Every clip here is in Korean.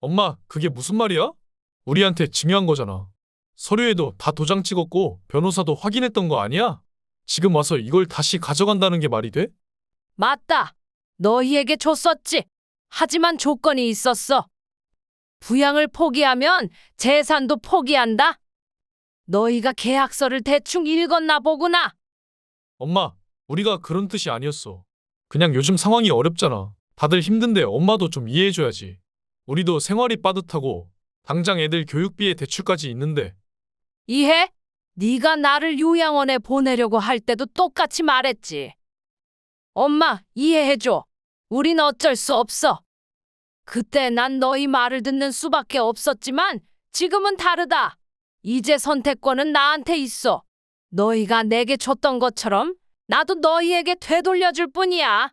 엄마, 그게 무슨 말이야? 우리한테 증여한 거잖아. 서류에도 다 도장 찍었고 변호사도 확인했던 거 아니야? 지금 와서 이걸 다시 가져간다는 게 말이 돼? 맞다. 너희에게 줬었지. 하지만 조건이 있었어. 부양을 포기하면 재산도 포기한다. 너희가 계약서를 대충 읽었나 보구나. 엄마, 우리가 그런 뜻이 아니었어. 그냥 요즘 상황이 어렵잖아. 다들 힘든데 엄마도 좀 이해해줘야지. 우리도 생활이 빠듯하고 당장 애들 교육비에 대출까지 있는데. 이해? 네가 나를 요양원에 보내려고 할 때도 똑같이 말했지. 엄마, 이해해줘. 우린 어쩔 수 없어. 그때 난 너희 말을 듣는 수밖에 없었지만 지금은 다르다. 이제 선택권은 나한테 있어. 너희가 내게 줬던 것처럼 나도 너희에게 되돌려줄 뿐이야.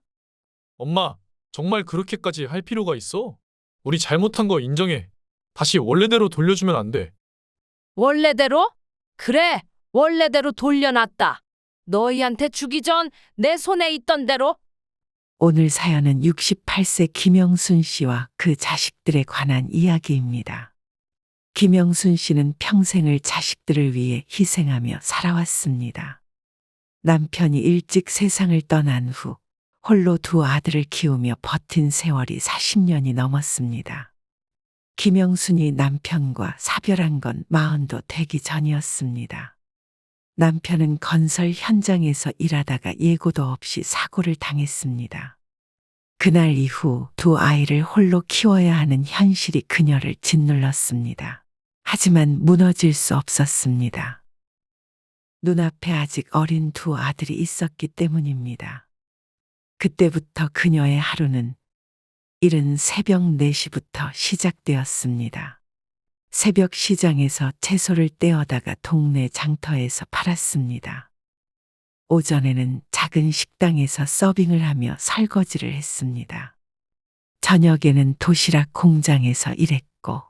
엄마, 정말 그렇게까지 할 필요가 있어? 우리 잘못한 거 인정해. 다시 원래대로 돌려주면 안 돼. 원래대로? 그래, 원래대로 돌려놨다. 너희한테 주기 전 내 손에 있던 대로. 오늘 사연은 68세 김영순 씨와 그 자식들에 관한 이야기입니다. 김영순 씨는 평생을 자식들을 위해 희생하며 살아왔습니다. 남편이 일찍 세상을 떠난 후 홀로 두 아들을 키우며 버틴 세월이 40년이 넘었습니다. 김영순이 남편과 사별한 건 40도 되기 전이었습니다. 남편은 건설 현장에서 일하다가 예고도 없이 사고를 당했습니다. 그날 이후 두 아이를 홀로 키워야 하는 현실이 그녀를 짓눌렀습니다. 하지만 무너질 수 없었습니다. 눈앞에 아직 어린 두 아들이 있었기 때문입니다. 그때부터 그녀의 하루는 이른 새벽 4시부터 시작되었습니다. 새벽 시장에서 채소를 떼어다가 동네 장터에서 팔았습니다. 오전에는 작은 식당에서 서빙을 하며 설거지를 했습니다. 저녁에는 도시락 공장에서 일했고,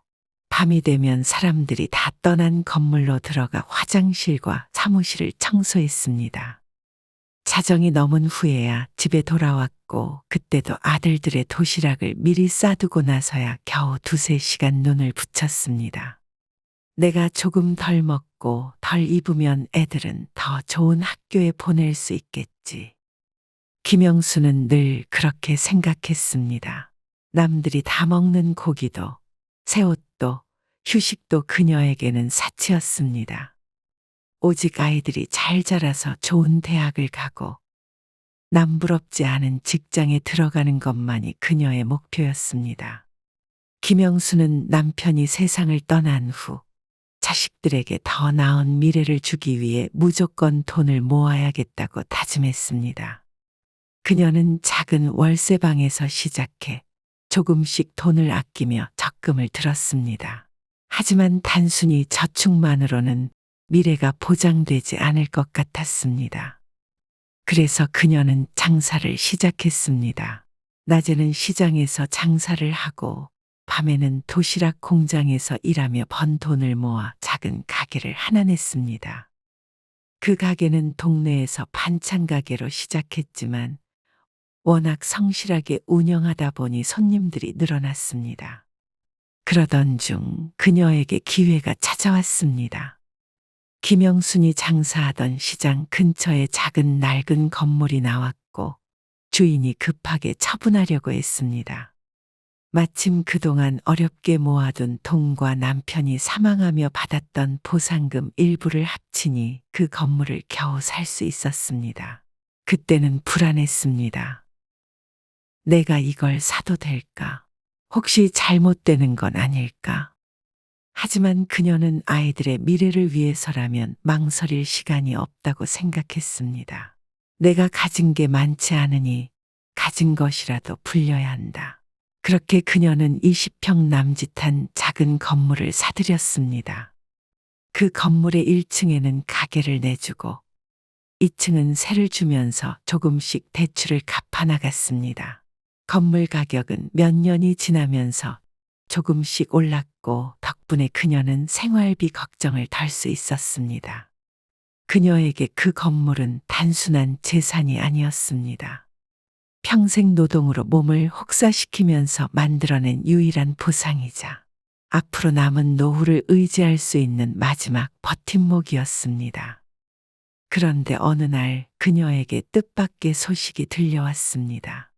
밤이 되면 사람들이 다 떠난 건물로 들어가 화장실과 사무실을 청소했습니다. 자정이 넘은 후에야 집에 돌아왔고 그때도 아들들의 도시락을 미리 싸두고 나서야 겨우 2~3시간 눈을 붙였습니다. 내가 조금 덜 먹고 덜 입으면 애들은 더 좋은 학교에 보낼 수 있겠지. 김영수는 늘 그렇게 생각했습니다. 남들이 다 먹는 고기도, 새 옷도, 휴식도 그녀에게는 사치였습니다. 오직 아이들이 잘 자라서 좋은 대학을 가고 남부럽지 않은 직장에 들어가는 것만이 그녀의 목표였습니다. 김영수는 남편이 세상을 떠난 후 자식들에게 더 나은 미래를 주기 위해 무조건 돈을 모아야겠다고 다짐했습니다. 그녀는 작은 월세방에서 시작해 조금씩 돈을 아끼며 적금을 들었습니다. 하지만 단순히 저축만으로는 미래가 보장되지 않을 것 같았습니다. 그래서 그녀는 장사를 시작했습니다. 낮에는 시장에서 장사를 하고 밤에는 도시락 공장에서 일하며 번 돈을 모아 작은 가게를 하나 냈습니다. 그 가게는 동네에서 반찬 가게로 시작했지만 워낙 성실하게 운영하다 보니 손님들이 늘어났습니다. 그러던 중 그녀에게 기회가 찾아왔습니다. 김영순이 장사하던 시장 근처에 작은 낡은 건물이 나왔고 주인이 급하게 처분하려고 했습니다. 마침 그동안 어렵게 모아둔 돈과 남편이 사망하며 받았던 보상금 일부를 합치니 그 건물을 겨우 살 수 있었습니다. 그때는 불안했습니다. 내가 이걸 사도 될까? 혹시 잘못되는 건 아닐까? 하지만 그녀는 아이들의 미래를 위해서라면 망설일 시간이 없다고 생각했습니다. 내가 가진 게 많지 않으니 가진 것이라도 불려야 한다. 그렇게 그녀는 20평 남짓한 작은 건물을 사들였습니다. 그 건물의 1층에는 가게를 내주고 2층은 세를 주면서 조금씩 대출을 갚아 나갔습니다. 건물 가격은 몇 년이 지나면서 조금씩 올랐고 덕분에 그녀는 생활비 걱정을 덜 수 있었습니다. 그녀에게 그 건물은 단순한 재산이 아니었습니다. 평생 노동으로 몸을 혹사시키면서 만들어낸 유일한 보상이자 앞으로 남은 노후를 의지할 수 있는 마지막 버팀목이었습니다. 그런데 어느 날 그녀에게 뜻밖의 소식이 들려왔습니다.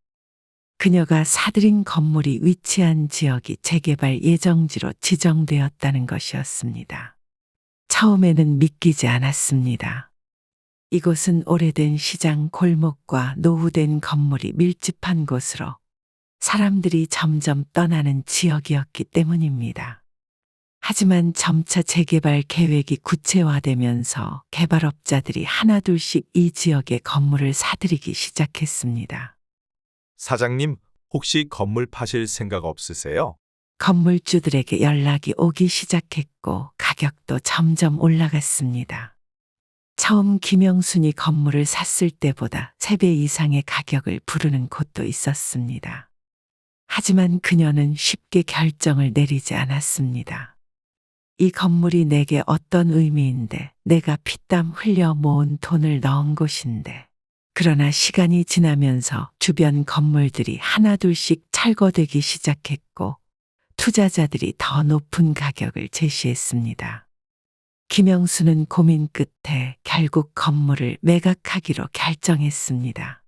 그녀가 사들인 건물이 위치한 지역이 재개발 예정지로 지정되었다는 것이었습니다. 처음에는 믿기지 않았습니다. 이곳은 오래된 시장 골목과 노후된 건물이 밀집한 곳으로 사람들이 점점 떠나는 지역이었기 때문입니다. 하지만 점차 재개발 계획이 구체화되면서 개발업자들이 하나둘씩 이 지역의 건물을 사들이기 시작했습니다. 사장님, 혹시 건물 파실 생각 없으세요? 건물주들에게 연락이 오기 시작했고 가격도 점점 올라갔습니다. 처음 김영순이 건물을 샀을 때보다 3배 이상의 가격을 부르는 곳도 있었습니다. 하지만 그녀는 쉽게 결정을 내리지 않았습니다. 이 건물이 내게 어떤 의미인데, 내가 피땀 흘려 모은 돈을 넣은 곳인데. 그러나 시간이 지나면서 주변 건물들이 하나둘씩 철거되기 시작했고 투자자들이 더 높은 가격을 제시했습니다. 김영수는 고민 끝에 결국 건물을 매각하기로 결정했습니다.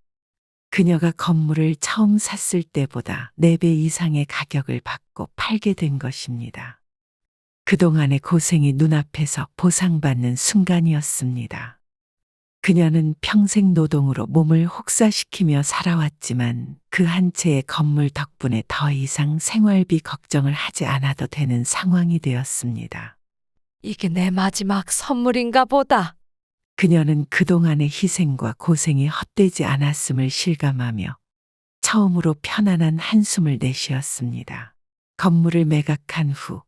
그녀가 건물을 처음 샀을 때보다 4배 이상의 가격을 받고 팔게 된 것입니다. 그동안의 고생이 눈앞에서 보상받는 순간이었습니다. 그녀는 평생 노동으로 몸을 혹사시키며 살아왔지만 그 한 채의 건물 덕분에 더 이상 생활비 걱정을 하지 않아도 되는 상황이 되었습니다. 이게 내 마지막 선물인가 보다. 그녀는 그동안의 희생과 고생이 헛되지 않았음을 실감하며 처음으로 편안한 한숨을 내쉬었습니다. 건물을 매각한 후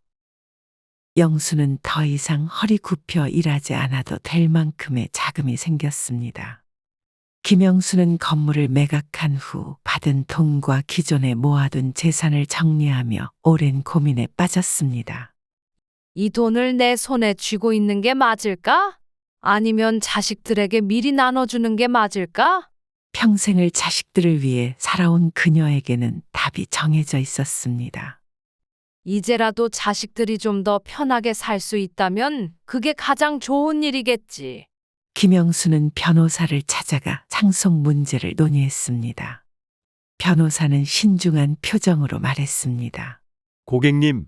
영수는 더 이상 허리 굽혀 일하지 않아도 될 만큼의 자금이 생겼습니다. 김영수는 건물을 매각한 후 받은 돈과 기존에 모아둔 재산을 정리하며 오랜 고민에 빠졌습니다. 이 돈을 내 손에 쥐고 있는 게 맞을까? 아니면 자식들에게 미리 나눠주는 게 맞을까? 평생을 자식들을 위해 살아온 그녀에게는 답이 정해져 있었습니다. 이제라도 자식들이 좀 더 편하게 살 수 있다면 그게 가장 좋은 일이겠지. 김영수는 변호사를 찾아가 상속 문제를 논의했습니다. 변호사는 신중한 표정으로 말했습니다. 고객님,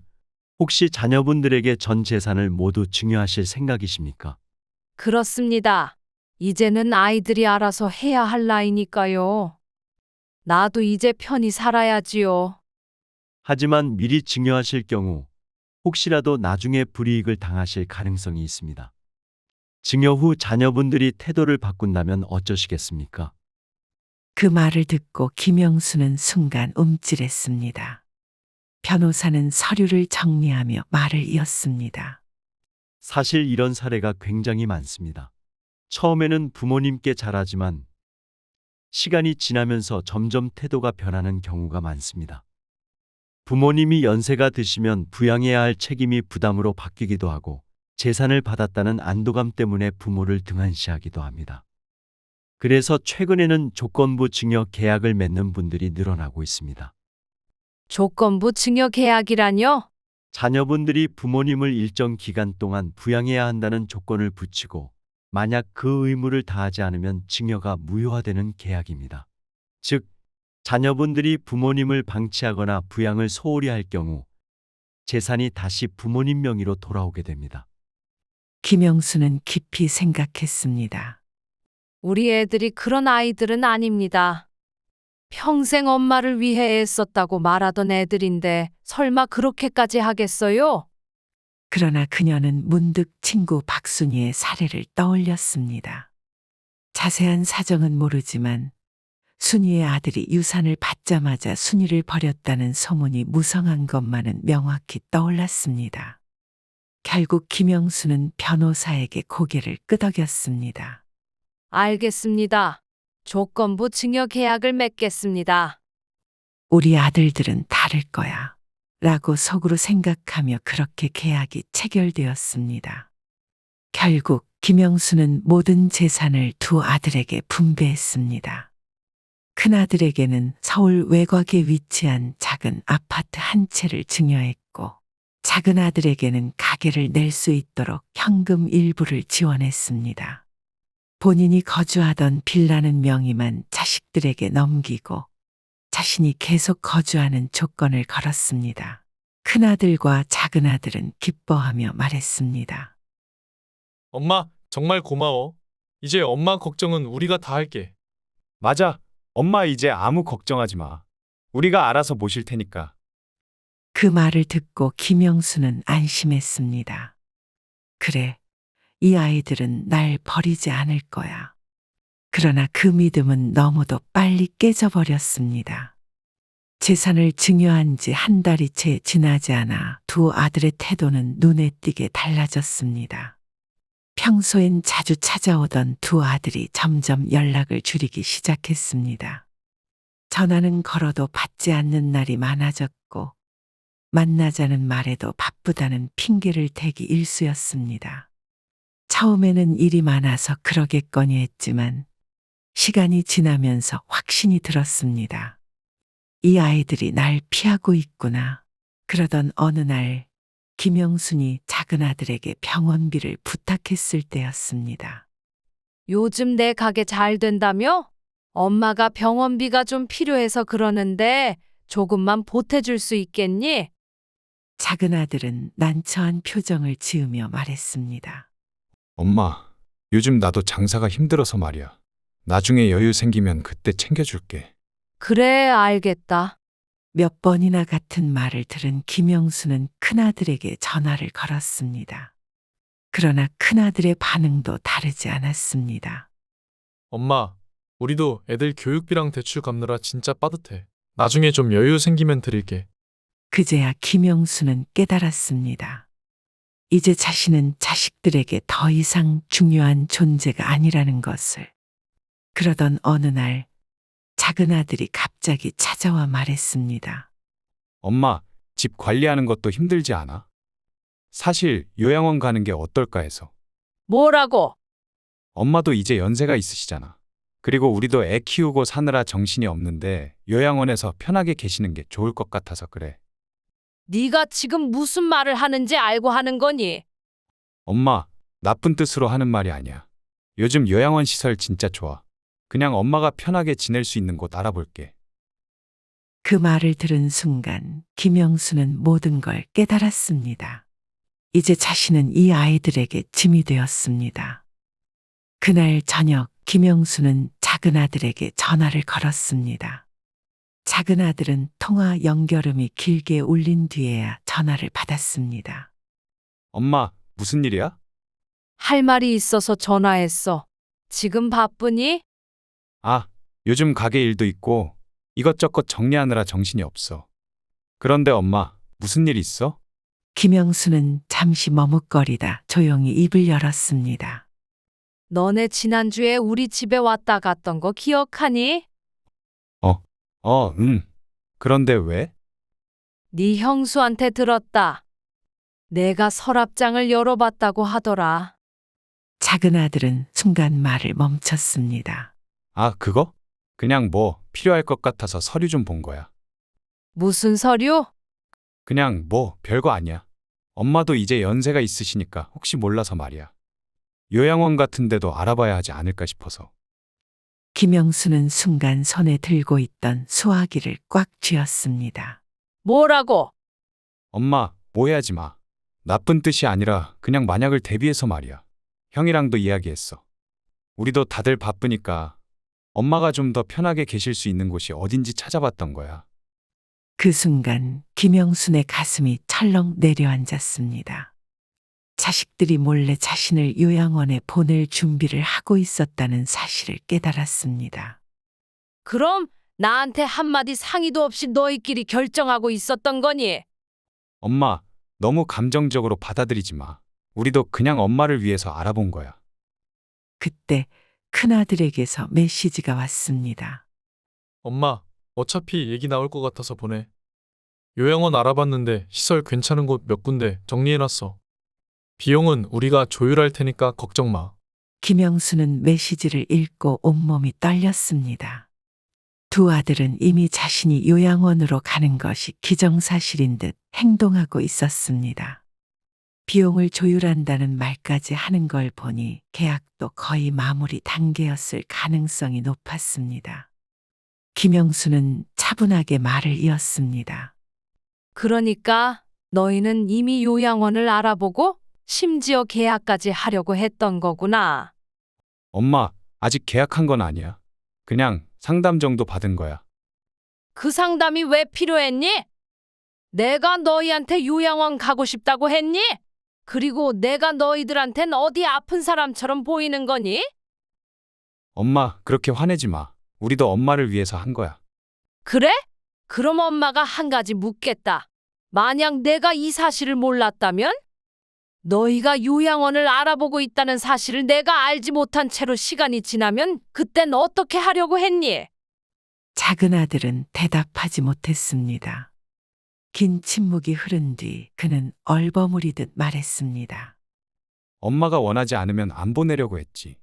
혹시 자녀분들에게 전 재산을 모두 증여하실 생각이십니까? 그렇습니다. 이제는 아이들이 알아서 해야 할 나이니까요. 나도 이제 편히 살아야지요. 하지만 미리 증여하실 경우 혹시라도 나중에 불이익을 당하실 가능성이 있습니다. 증여 후 자녀분들이 태도를 바꾼다면 어쩌시겠습니까? 그 말을 듣고 김영수는 순간 움찔했습니다. 변호사는 서류를 정리하며 말을 이었습니다. 사실 이런 사례가 굉장히 많습니다. 처음에는 부모님께 잘하지만 시간이 지나면서 점점 태도가 변하는 경우가 많습니다. 부모님이 연세가 드시면 부양해야 할 책임이 부담으로 바뀌기도 하고 재산을 받았다는 안도감 때문에 부모를 등한시하기도 합니다. 그래서 최근에는 조건부 증여 계약을 맺는 분들이 늘어나고 있습니다. 조건부 증여 계약이라뇨? 자녀분들이 부모님을 일정 기간 동안 부양해야 한다는 조건을 붙이고 만약 그 의무를 다하지 않으면 증여가 무효화되는 계약입니다. 즉, 자녀분들이 부모님을 방치하거나 부양을 소홀히 할 경우 재산이 다시 부모님 명의로 돌아오게 됩니다. 김영수는 깊이 생각했습니다. 우리 애들이 그런 아이들은 아닙니다. 평생 엄마를 위해 애썼다고 말하던 애들인데 설마 그렇게까지 하겠어요? 그러나 그녀는 문득 친구 박순희의 사례를 떠올렸습니다. 자세한 사정은 모르지만 순희의 아들이 유산을 받자마자 순희를 버렸다는 소문이 무성한 것만은 명확히 떠올랐습니다. 결국 김영수는 변호사에게 고개를 끄덕였습니다. 알겠습니다. 조건부 증여 계약을 맺겠습니다. 우리 아들들은 다를 거야. 라고 속으로 생각하며 그렇게 계약이 체결되었습니다. 결국 김영수는 모든 재산을 두 아들에게 분배했습니다. 큰아들에게는 서울 외곽에 위치한 작은 아파트 한 채를 증여했고, 작은 아들에게는 가게를 낼 수 있도록 현금 일부를 지원했습니다. 본인이 거주하던 빌라는 명의만 자식들에게 넘기고 자신이 계속 거주하는 조건을 걸었습니다. 큰아들과 작은아들은 기뻐하며 말했습니다. 엄마, 정말 고마워. 이제 엄마 걱정은 우리가 다 할게. 맞아. 엄마 이제 아무 걱정하지 마. 우리가 알아서 모실 테니까. 그 말을 듣고 김영수는 안심했습니다. 그래, 이 아이들은 날 버리지 않을 거야. 그러나 그 믿음은 너무도 빨리 깨져버렸습니다. 재산을 증여한 지 한 달이 채 지나지 않아 두 아들의 태도는 눈에 띄게 달라졌습니다. 평소엔 자주 찾아오던 두 아들이 점점 연락을 줄이기 시작했습니다. 전화는 걸어도 받지 않는 날이 많아졌고, 만나자는 말에도 바쁘다는 핑계를 대기 일쑤였습니다. 처음에는 일이 많아서 그러겠거니 했지만 시간이 지나면서 확신이 들었습니다. 이 아이들이 날 피하고 있구나. 그러던 어느 날 김영순이 작은 아들에게 병원비를 부탁했을 때였습니다. 요즘 내 가게 잘 된다며? 엄마가 병원비가 좀 필요해서 그러는데 조금만 보태줄 수 있겠니? 작은 아들은 난처한 표정을 지으며 말했습니다. 엄마, 요즘 나도 장사가 힘들어서 말이야. 나중에 여유 생기면 그때 챙겨줄게. 그래, 알겠다. 몇 번이나 같은 말을 들은 김영수는 큰아들에게 전화를 걸었습니다. 그러나 큰아들의 반응도 다르지 않았습니다. 엄마, 우리도 애들 교육비랑 대출 갚느라 진짜 빠듯해. 나중에 좀 여유 생기면 드릴게. 그제야 김영수는 깨달았습니다. 이제 자신은 자식들에게 더 이상 중요한 존재가 아니라는 것을. 그러던 어느 날 작은 아들이 갑자기 찾아와 말했습니다. 엄마, 집 관리하는 것도 힘들지 않아? 사실 요양원 가는 게 어떨까 해서. 뭐라고? 엄마도 이제 연세가 있으시잖아. 그리고 우리도 애 키우고 사느라 정신이 없는데 요양원에서 편하게 계시는 게 좋을 것 같아서 그래. 네가 지금 무슨 말을 하는지 알고 하는 거니? 엄마, 나쁜 뜻으로 하는 말이 아니야. 요즘 요양원 시설 진짜 좋아. 그냥 엄마가 편하게 지낼 수 있는 곳 알아볼게. 그 말을 들은 순간 김영수는 모든 걸 깨달았습니다. 이제 자신은 이 아이들에게 짐이 되었습니다. 그날 저녁 김영수는 작은 아들에게 전화를 걸었습니다. 작은 아들은 통화 연결음이 길게 울린 뒤에야 전화를 받았습니다. 엄마, 무슨 일이야? 할 말이 있어서 전화했어. 지금 바쁘니? 아, 요즘 가게 일도 있고 이것저것 정리하느라 정신이 없어. 그런데 엄마, 무슨 일 있어? 김영수는 잠시 머뭇거리다 조용히 입을 열었습니다. 너네 지난주에 우리 집에 왔다 갔던 거 기억하니? 응. 그런데 왜? 네 형수한테 들었다. 내가 서랍장을 열어봤다고 하더라. 작은 아들은 순간 말을 멈췄습니다. 아, 그거? 그냥 뭐 필요할 것 같아서 서류 좀 본 거야. 무슨 서류? 그냥 뭐 별거 아니야. 엄마도 이제 연세가 있으시니까 혹시 몰라서 말이야. 요양원 같은 데도 알아봐야 하지 않을까 싶어서. 김영수는 순간 손에 들고 있던 수화기를 꽉 쥐었습니다. 뭐라고? 엄마, 오해하지 마. 나쁜 뜻이 아니라 그냥 만약을 대비해서 말이야. 형이랑도 이야기했어. 우리도 다들 바쁘니까 엄마가 좀 더 편하게 계실 수 있는 곳이 어딘지 찾아봤던 거야. 그 순간 김영순의 가슴이 철렁 내려앉았습니다. 자식들이 몰래 자신을 요양원에 보낼 준비를 하고 있었다는 사실을 깨달았습니다. 그럼 나한테 한마디 상의도 없이 너희끼리 결정하고 있었던 거니? 엄마, 너무 감정적으로 받아들이지 마. 우리도 그냥 엄마를 위해서 알아본 거야. 그때 큰아들에게서 메시지가 왔습니다. 엄마, 어차피 얘기 나올 것 같아서 보내. 요양원 알아봤는데 시설 괜찮은 곳 몇 군데 정리해놨어. 비용은 우리가 조율할 테니까 걱정 마. 김영수는 메시지를 읽고 온몸이 떨렸습니다. 두 아들은 이미 자신이 요양원으로 가는 것이 기정사실인 듯 행동하고 있었습니다. 비용을 조율한다는 말까지 하는 걸 보니 계약도 거의 마무리 단계였을 가능성이 높았습니다. 김영수는 차분하게 말을 이었습니다. 그러니까 너희는 이미 요양원을 알아보고 심지어 계약까지 하려고 했던 거구나. 엄마, 아직 계약한 건 아니야. 그냥 상담 정도 받은 거야. 그 상담이 왜 필요했니? 내가 너희한테 요양원 가고 싶다고 했니? 그리고 내가 너희들한텐 어디 아픈 사람처럼 보이는 거니? 엄마, 그렇게 화내지 마. 우리도 엄마를 위해서 한 거야. 그래? 그럼 엄마가 한 가지 묻겠다. 만약 내가 이 사실을 몰랐다면? 너희가 요양원을 알아보고 있다는 사실을 내가 알지 못한 채로 시간이 지나면 그땐 어떻게 하려고 했니? 작은 아들은 대답하지 못했습니다. 긴 침묵이 흐른 뒤 그는 얼버무리듯 말했습니다. 엄마가 원하지 않으면 안 보내려고 했지.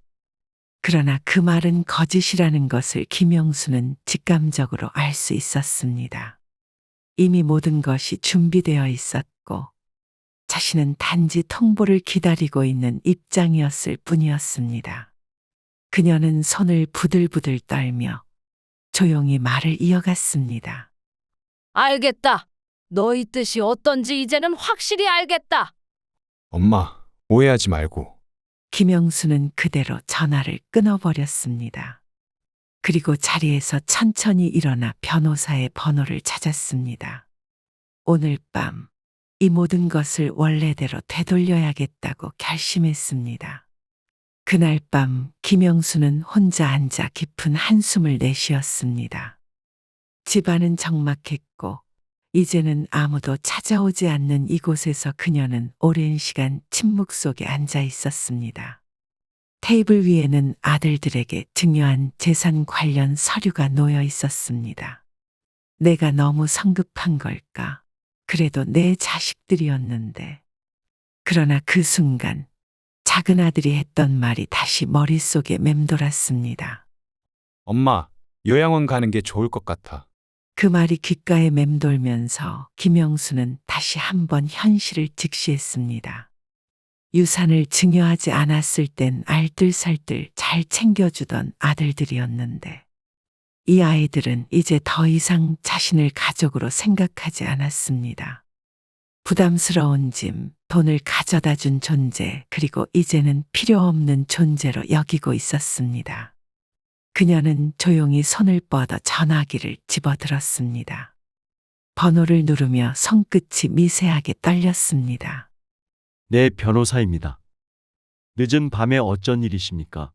그러나 그 말은 거짓이라는 것을 김영수는 직감적으로 알 수 있었습니다. 이미 모든 것이 준비되어 있었고 자신은 단지 통보를 기다리고 있는 입장이었을 뿐이었습니다. 그녀는 손을 부들부들 떨며 조용히 말을 이어갔습니다. 알겠다. 너희 뜻이 어떤지 이제는 확실히 알겠다. 엄마, 오해하지 말고. 김영수는 그대로 전화를 끊어버렸습니다. 그리고 자리에서 천천히 일어나 변호사의 번호를 찾았습니다. 오늘 밤 이 모든 것을 원래대로 되돌려야겠다고 결심했습니다. 그날 밤 김영수는 혼자 앉아 깊은 한숨을 내쉬었습니다. 집안은 적막했고 이제는 아무도 찾아오지 않는 이곳에서 그녀는 오랜 시간 침묵 속에 앉아 있었습니다. 테이블 위에는 아들들에게 증여한 재산 관련 서류가 놓여 있었습니다. 내가 너무 성급한 걸까? 그래도 내 자식들이었는데. 그러나 그 순간 작은 아들이 했던 말이 다시 머릿속에 맴돌았습니다. 엄마, 요양원 가는 게 좋을 것 같아. 그 말이 귓가에 맴돌면서 김영수는 다시 한번 현실을 직시했습니다. 유산을 증여하지 않았을 땐 알뜰살뜰 잘 챙겨주던 아들들이었는데 이 아이들은 이제 더 이상 자신을 가족으로 생각하지 않았습니다. 부담스러운 짐, 돈을 가져다 준 존재, 그리고 이제는 필요 없는 존재로 여기고 있었습니다. 그녀는 조용히 손을 뻗어 전화기를 집어들었습니다. 번호를 누르며 손끝이 미세하게 떨렸습니다. 네, 변호사입니다. 늦은 밤에 어쩐 일이십니까?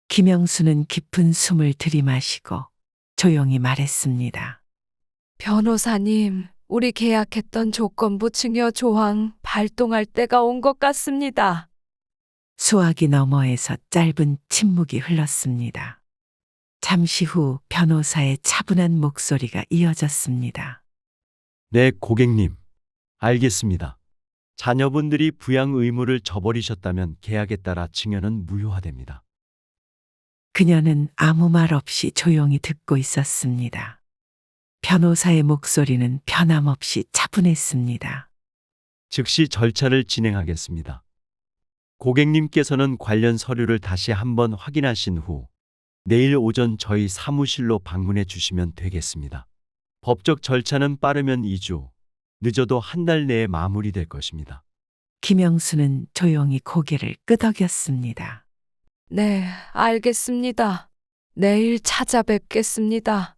김영수는 깊은 숨을 들이마시고 조용히 말했습니다. 변호사님, 우리 계약했던 조건부 증여 조항 발동할 때가 온 것 같습니다. 수화기 너머에서 짧은 침묵이 흘렀습니다. 잠시 후 변호사의 차분한 목소리가 이어졌습니다. 네, 고객님. 알겠습니다. 자녀분들이 부양 의무를 저버리셨다면 계약에 따라 증여는 무효화됩니다. 그녀는 아무 말 없이 조용히 듣고 있었습니다. 변호사의 목소리는 변함없이 차분했습니다. 즉시 절차를 진행하겠습니다. 고객님께서는 관련 서류를 다시 한번 확인하신 후 내일 오전 저희 사무실로 방문해 주시면 되겠습니다. 법적 절차는 빠르면 2주, 늦어도 한 달 내에 마무리될 것입니다. 김영수는 조용히 고개를 끄덕였습니다. 네, 알겠습니다. 내일 찾아뵙겠습니다.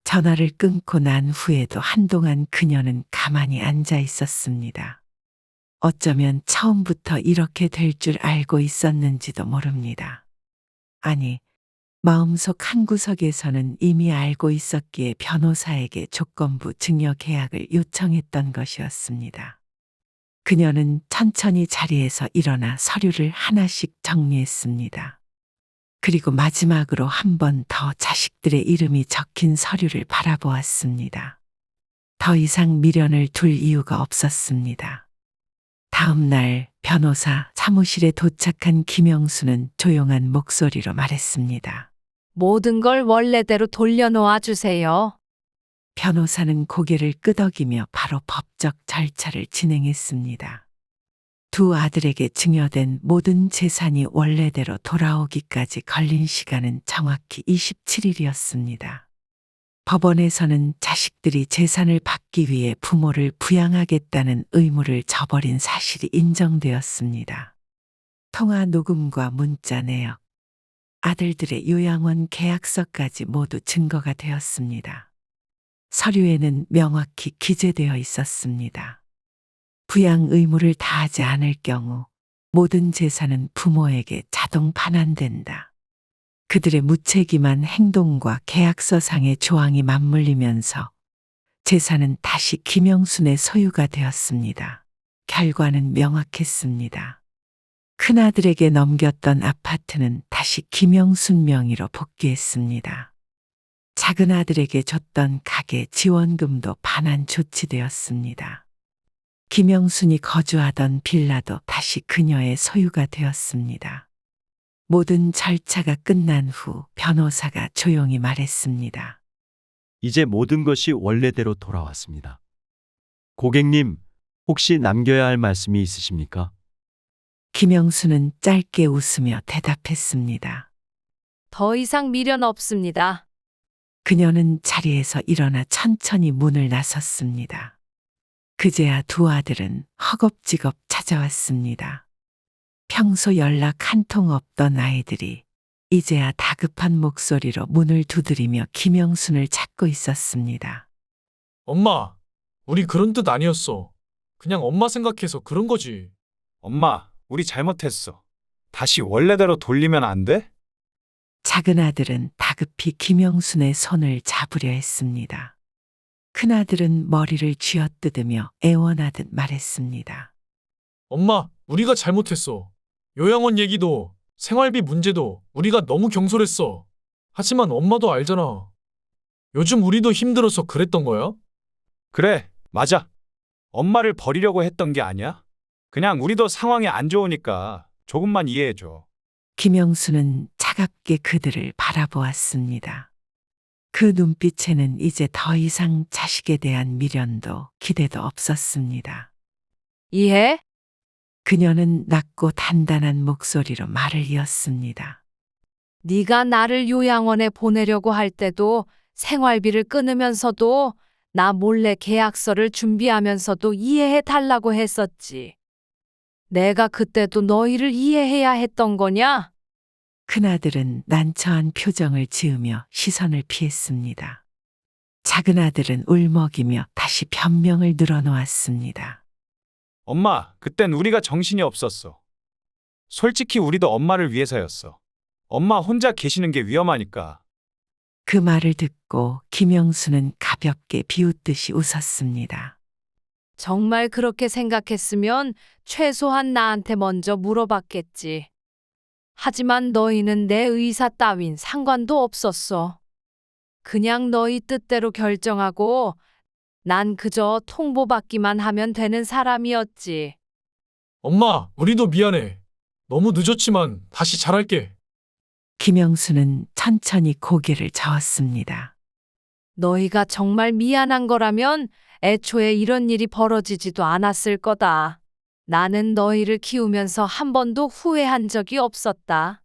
전화를 끊고 난 후에도 한동안 그녀는 가만히 앉아 있었습니다. 어쩌면 처음부터 이렇게 될 줄 알고 있었는지도 모릅니다. 아니, 마음속 한구석에서는 이미 알고 있었기에 변호사에게 조건부 증여 계약을 요청했던 것이었습니다. 그녀는 천천히 자리에서 일어나 서류를 하나씩 정리했습니다. 그리고 마지막으로 한 번 더 자식들의 이름이 적힌 서류를 바라보았습니다. 더 이상 미련을 둘 이유가 없었습니다. 다음 날 변호사 사무실에 도착한 김영수는 조용한 목소리로 말했습니다. 모든 걸 원래대로 돌려놓아 주세요. 변호사는 고개를 끄덕이며 바로 법적 절차를 진행했습니다. 두 아들에게 증여된 모든 재산이 원래대로 돌아오기까지 걸린 시간은 정확히 27일이었습니다. 법원에서는 자식들이 재산을 받기 위해 부모를 부양하겠다는 의무를 저버린 사실이 인정되었습니다. 통화 녹음과 문자 내역, 아들들의 요양원 계약서까지 모두 증거가 되었습니다. 서류에는 명확히 기재되어 있었습니다. 부양 의무를 다하지 않을 경우 모든 재산은 부모에게 자동 반환된다. 그들의 무책임한 행동과 계약서상의 조항이 맞물리면서 재산은 다시 김영순의 소유가 되었습니다. 결과는 명확했습니다. 큰아들에게 넘겼던 아파트는 다시 김영순 명의로 복귀했습니다. 작은아들에게 줬던 가게 지원금도 반환 조치되었습니다. 김영순이 거주하던 빌라도 다시 그녀의 소유가 되었습니다. 모든 절차가 끝난 후 변호사가 조용히 말했습니다. 이제 모든 것이 원래대로 돌아왔습니다. 고객님, 혹시 남겨야 할 말씀이 있으십니까? 김영순은 짧게 웃으며 대답했습니다. 더 이상 미련 없습니다. 그녀는 자리에서 일어나 천천히 문을 나섰습니다. 그제야 두 아들은 허겁지겁 찾아왔습니다. 평소 연락 한 통 없던 아이들이 이제야 다급한 목소리로 문을 두드리며 김영순을 찾고 있었습니다. 엄마, 우리 그런 뜻 아니었어. 그냥 엄마 생각해서 그런 거지. 엄마, 우리 잘못했어. 다시 원래대로 돌리면 안 돼? 작은 아들은 다급히 김영순의 손을 잡으려 했습니다. 큰아들은 머리를 쥐어뜯으며 애원하듯 말했습니다. 엄마, 우리가 잘못했어. 요양원 얘기도 생활비 문제도 우리가 너무 경솔했어. 하지만 엄마도 알잖아. 요즘 우리도 힘들어서 그랬던 거야? 그래, 맞아. 엄마를 버리려고 했던 게 아니야. 그냥 우리도 상황이 안 좋으니까 조금만 이해해줘. 김영수는 차갑게 그들을 바라보았습니다. 그 눈빛에는 이제 더 이상 자식에 대한 미련도 기대도 없었습니다. 이해? 그녀는 낮고 단단한 목소리로 말을 이었습니다. 네가 나를 요양원에 보내려고 할 때도 생활비를 끊으면서도 나 몰래 계약서를 준비하면서도 이해해 달라고 했었지. 내가 그때도 너희를 이해해야 했던 거냐? 큰아들은 난처한 표정을 지으며 시선을 피했습니다. 작은 아들은 울먹이며 다시 변명을 늘어놓았습니다. 엄마, 그땐 우리가 정신이 없었어. 솔직히 우리도 엄마를 위해서였어. 엄마 혼자 계시는 게 위험하니까. 그 말을 듣고 김영수는 가볍게 비웃듯이 웃었습니다. 정말 그렇게 생각했으면 최소한 나한테 먼저 물어봤겠지. 하지만 너희는 내 의사 따윈 상관도 없었어. 그냥 너희 뜻대로 결정하고 난 그저 통보받기만 하면 되는 사람이었지. 엄마, 우리도 미안해. 너무 늦었지만 다시 잘할게. 김영수는 천천히 고개를 저었습니다. 너희가 정말 미안한 거라면 애초에 이런 일이 벌어지지도 않았을 거다. 나는 너희를 키우면서 한 번도 후회한 적이 없었다.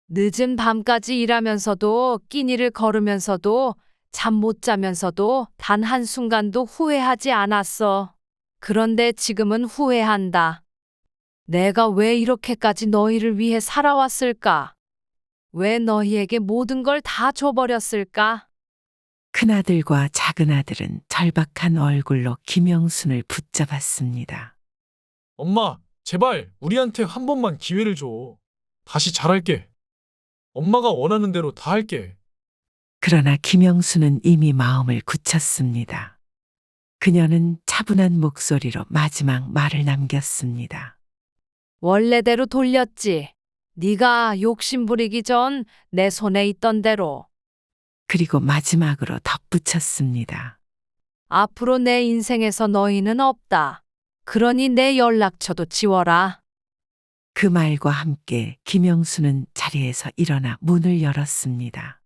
늦은 밤까지 일하면서도 끼니를 걸으면서도 잠 못 자면서도 단 한순간도 후회하지 않았어. 그런데 지금은 후회한다. 내가 왜 이렇게까지 너희를 위해 살아왔을까? 왜 너희에게 모든 걸 다 줘버렸을까? 큰아들과 작은아들은 절박한 얼굴로 김영순을 붙잡았습니다. 엄마, 제발 우리한테 한 번만 기회를 줘. 다시 잘할게. 엄마가 원하는 대로 다 할게. 그러나 김영수는 이미 마음을 굳혔습니다. 그녀는 차분한 목소리로 마지막 말을 남겼습니다. 원래대로 돌렸지. 네가 욕심 부리기 전 내 손에 있던 대로. 그리고 마지막으로 덧붙였습니다. 앞으로 내 인생에서 너희는 없다. 그러니 내 연락처도 지워라. 그 말과 함께 김영수는 자리에서 일어나 문을 열었습니다.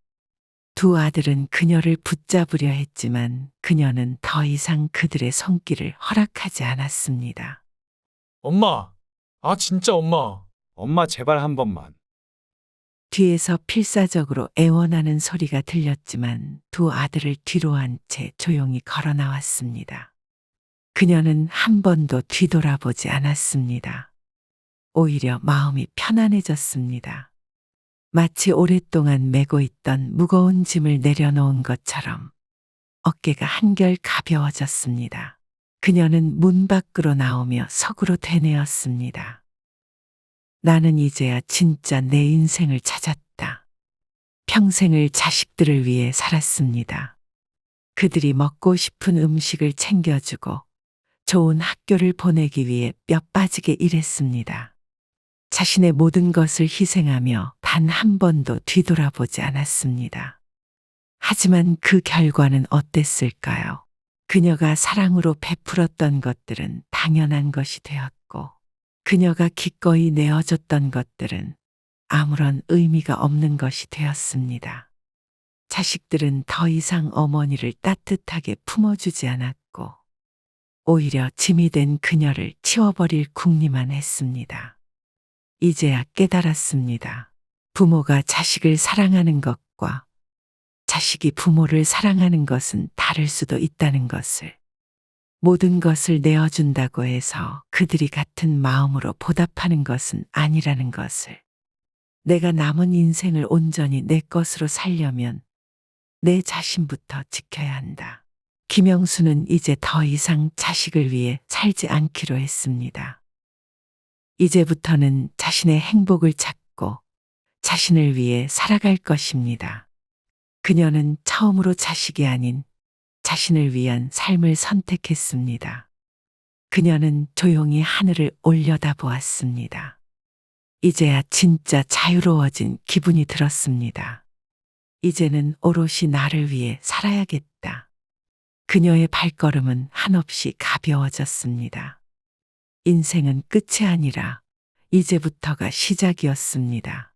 두 아들은 그녀를 붙잡으려 했지만 그녀는 더 이상 그들의 손길을 허락하지 않았습니다. 엄마. 아, 진짜 엄마. 엄마 제발 한 번만. 뒤에서 필사적으로 애원하는 소리가 들렸지만 두 아들을 뒤로 한 채 조용히 걸어 나왔습니다. 그녀는 한 번도 뒤돌아보지 않았습니다. 오히려 마음이 편안해졌습니다. 마치 오랫동안 메고 있던 무거운 짐을 내려놓은 것처럼 어깨가 한결 가벼워졌습니다. 그녀는 문 밖으로 나오며 속으로 되뇌었습니다. 나는 이제야 진짜 내 인생을 찾았다. 평생을 자식들을 위해 살았습니다. 그들이 먹고 싶은 음식을 챙겨주고 좋은 학교를 보내기 위해 뼈 빠지게 일했습니다. 자신의 모든 것을 희생하며 단 한 번도 뒤돌아보지 않았습니다. 하지만 그 결과는 어땠을까요? 그녀가 사랑으로 베풀었던 것들은 당연한 것이 되었고, 그녀가 기꺼이 내어줬던 것들은 아무런 의미가 없는 것이 되었습니다. 자식들은 더 이상 어머니를 따뜻하게 품어주지 않았고, 오히려 짐이 된 그녀를 치워버릴 궁리만 했습니다. 이제야 깨달았습니다. 부모가 자식을 사랑하는 것과 자식이 부모를 사랑하는 것은 다를 수도 있다는 것을. 모든 것을 내어준다고 해서 그들이 같은 마음으로 보답하는 것은 아니라는 것을. 내가 남은 인생을 온전히 내 것으로 살려면 내 자신부터 지켜야 한다. 김영수는 이제 더 이상 자식을 위해 살지 않기로 했습니다. 이제부터는 자신의 행복을 찾고 자신을 위해 살아갈 것입니다. 그녀는 처음으로 자식이 아닌 자신을 위한 삶을 선택했습니다. 그녀는 조용히 하늘을 올려다보았습니다. 이제야 진짜 자유로워진 기분이 들었습니다. 이제는 오롯이 나를 위해 살아야겠다. 그녀의 발걸음은 한없이 가벼워졌습니다. 인생은 끝이 아니라 이제부터가 시작이었습니다.